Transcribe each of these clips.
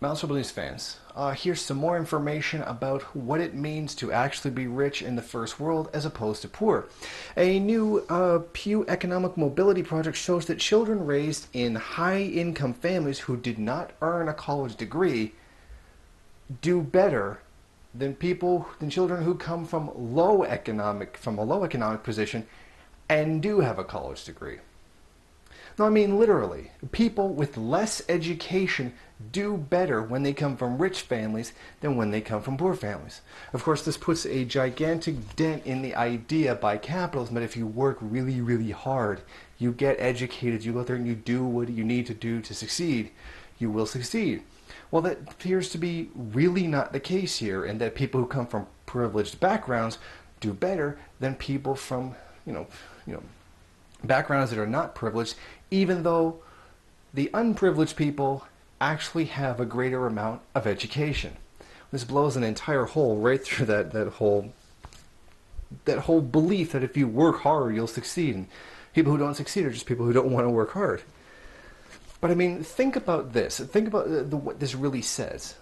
Mouse News fans, here's some more information about what it means to actually be rich in the first world as opposed to poor. A new Pew Economic Mobility Project shows that children raised in high-income families who did not earn a college degree do better than children who come from a low economic position and do have a college degree. No, I mean literally. People with less education do better when they come from rich families than when they come from poor families. Of course, this puts a gigantic dent in the idea by capitalism that if you work really, really hard, you get educated, you go there and you do what you need to do to succeed, you will succeed. Well, that appears to be really not the case here, and that people who come from privileged backgrounds do better than people from, backgrounds that are not privileged, even though the unprivileged people actually have a greater amount of education. This blows an entire hole right through that whole belief that if you work hard, you'll succeed. And people who don't succeed are just people who don't want to work hard. But I mean, think about this. Think about what this really says.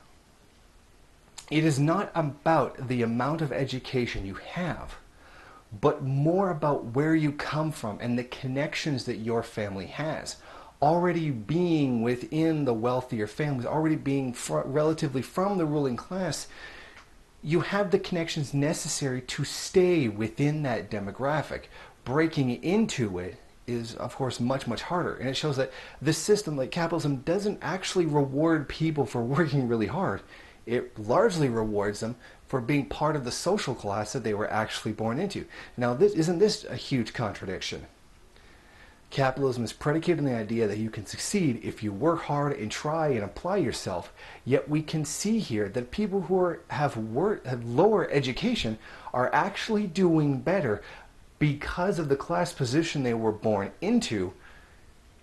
It is not about the amount of education you have, but more about where you come from and the connections that your family has. Already being within the wealthier families, already being relatively from the ruling class, you have the connections necessary to stay within that demographic. Breaking into it is, of course, much, much harder. And it shows that this system, like capitalism, doesn't actually reward people for working really hard. It largely rewards them for being part of the social class that they were actually born into. Now, isn't this a huge contradiction? Capitalism is predicated on the idea that you can succeed if you work hard and try and apply yourself. Yet we can see here that people who have lower education are actually doing better because of the class position they were born into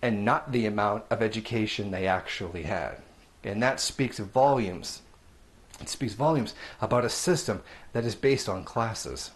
and not the amount of education they actually had. And that speaks volumes. It speaks volumes about a system that is based on classes.